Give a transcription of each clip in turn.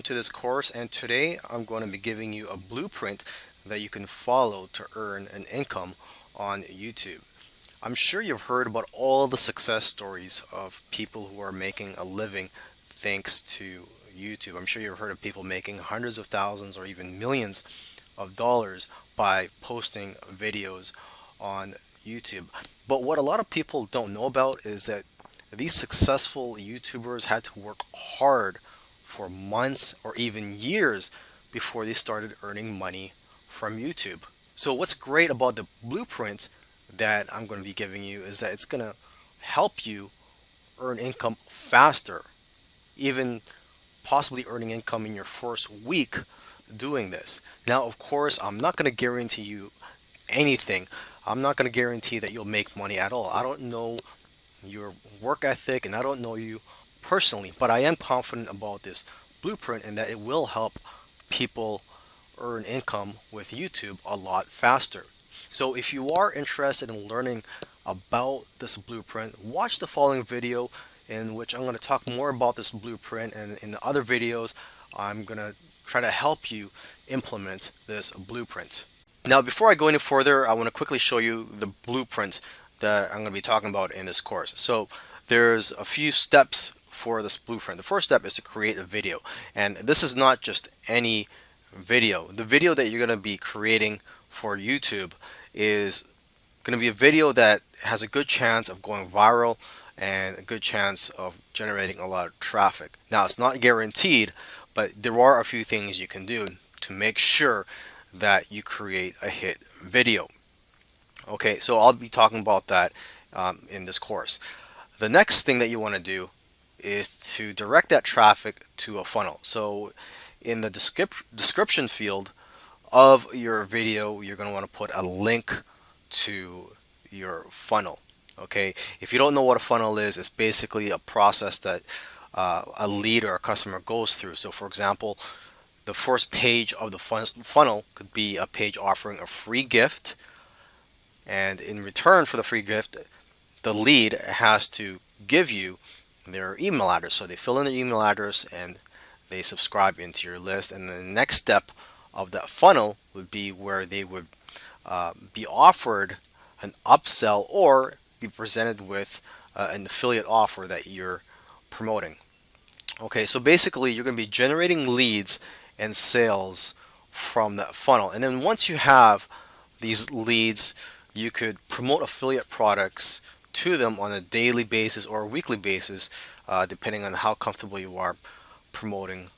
to this course, and today I'm going to be giving you a blueprint that you can follow to earn an income on YouTube. I'm sure you've heard about all the success stories of people who are making a living thanks to YouTube. I'm sure you've heard of people making hundreds of thousands or even millions of dollars by posting videos on YouTube. But what a lot of people don't know about is that these successful YouTubers had to work hard for months or even years before they started earning money from YouTube. So what's great about the blueprint that I'm going to be giving you is that it's going to help you earn income faster, even possibly earning income in your first week doing this. Now, of course, I'm not going to guarantee you anything. I'm not going to guarantee that you'll make money at all. I don't know your work ethic and I don't know you personally, but I am confident about this blueprint and that it will help people earn income with YouTube a lot faster. So if you are interested in learning about this blueprint, watch the following video in which I'm going to talk more about this blueprint, and in the other videos I'm going to try to help you implement this blueprint. Now, before I go any further, I want to quickly show you the blueprint that I'm going to be talking about in this course. So there's a few steps for this blueprint. The first step is to create a video, and this is not just any video. The video that you're going to be creating for YouTube is going to be a video that has a good chance of going viral and a good chance of generating a lot of traffic. Now, it's not guaranteed, but there are a few things you can do to make sure that you create a hit video. Okay, so I'll be talking about that in this course. The next thing that you want to do is to direct that traffic to a funnel. So in the description field of your video, you're going to want to put a link to your funnel. Okay, if you don't know what a funnel is, it's basically a process that a lead or a customer goes through. So for example, the first page of the funnel could be a page offering a free gift, and in return for the free gift, the lead has to give you their email address. So they fill in their email address and they subscribe into your list. And the next step of that funnel would be where they would be offered an upsell or be presented with an affiliate offer that you're promoting. Okay, so basically you're going to be generating leads and sales from that funnel. And then once you have these leads, you could promote affiliate products to them on a daily basis or a weekly basis, depending on how comfortable you are promoting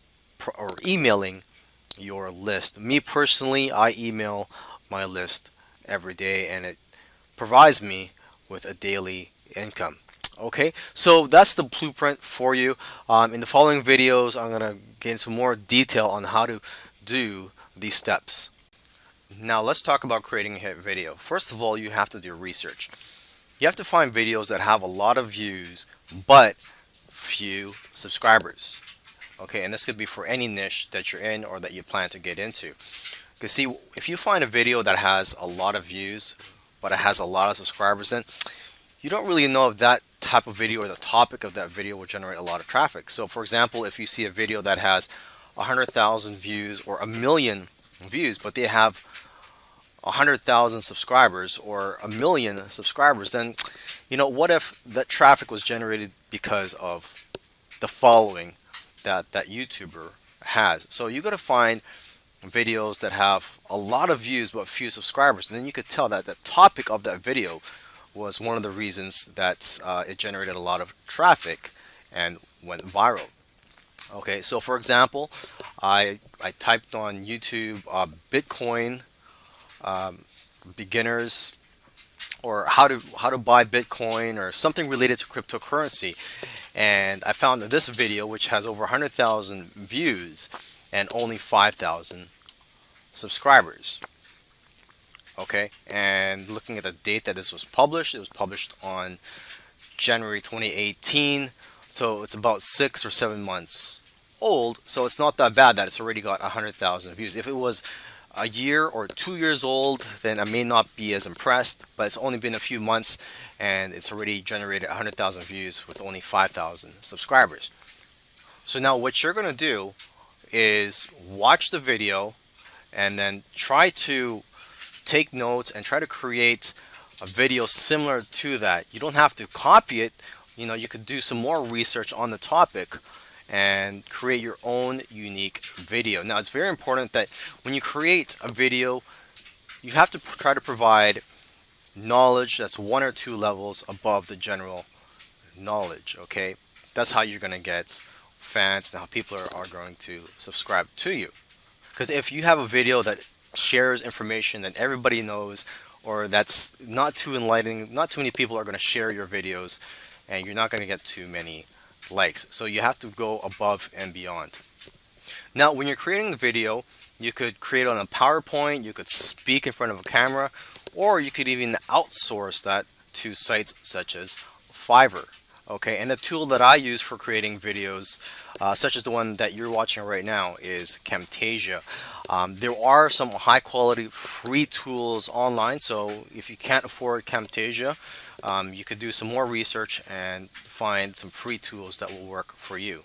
or emailing your list. Me personally, I email my list every day and it provides me with a daily income. Okay, so that's the blueprint for you. In the following videos, I'm going to get into more detail on how to do these steps. Now let's talk about creating a hit video. First of all, you have to do research. You have to find videos that have a lot of views but few subscribers. Okay, and this could be for any niche that you're in or that you plan to get into. Because see, if you find a video that has a lot of views but it has a lot of subscribers, then you don't really know if that type of video or the topic of that video will generate a lot of traffic. So for example, if you see a video that has 100,000 views or a million views, but they have 100,000 subscribers or a million subscribers, then what if that traffic was generated because of the following that YouTuber has? So you got to find videos that have a lot of views but few subscribers, and then you could tell that the topic of that video was one of the reasons that it generated a lot of traffic and went viral. Okay, so for example, I typed on YouTube Bitcoin beginners, or how to buy Bitcoin, or something related to cryptocurrency, and I found this video which has over 100,000 views and only 5,000 subscribers. Okay, and looking at the date that this was published, it was published on January 2018, so it's about 6 or 7 months old. So it's not that bad that it's already got 100,000 views. If it was a year or 2 years old, then I may not be as impressed, but it's only been a few months and it's already generated 100,000 views with only 5,000 subscribers. So now what you're going to do is watch the video and then try to take notes and try to create a video similar to that. You don't have to copy it. You could do some more research on the topic and create your own unique video. Now, it's very important that when you create a video, you have to try to provide knowledge that's one or two levels above the general knowledge, okay? That's how you're going to get fans and how people are going to subscribe to you. Because if you have a video that shares information that everybody knows, or that's not too enlightening, not too many people are going to share your videos, and you're not going to get too many likes. So you have to go above and beyond. Now, when you're creating the video, you could create on a PowerPoint, you could speak in front of a camera, or you could even outsource that to sites such as Fiverr. Okay, and the tool that I use for creating videos, such as the one that you're watching right now, is Camtasia. There are some high quality free tools online, so if you can't afford Camtasia, you could do some more research and find some free tools that will work for you.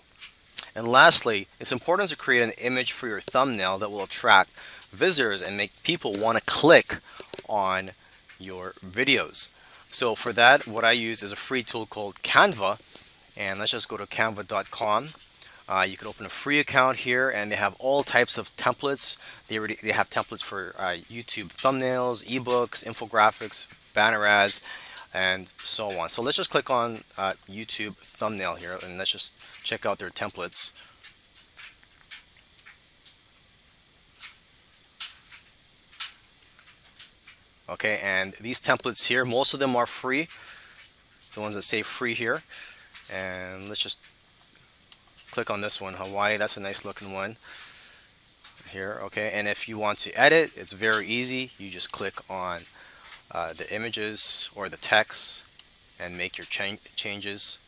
And lastly, it's important to create an image for your thumbnail that will attract visitors and make people want to click on your videos. So for that, what I use is a free tool called Canva, and let's just go to canva.com. You can open a free account here, and they have all types of templates. They have templates for YouTube thumbnails, ebooks, infographics, banner ads, and so on. So let's just click on YouTube thumbnail here, and let's just check out their templates. Okay, and these templates here, most of them are free, the ones that say free here. And let's just click on this one, Hawaii. That's a nice looking one here. Okay, and if you want to edit, it's very easy. You just click on the images or the text and make your changes.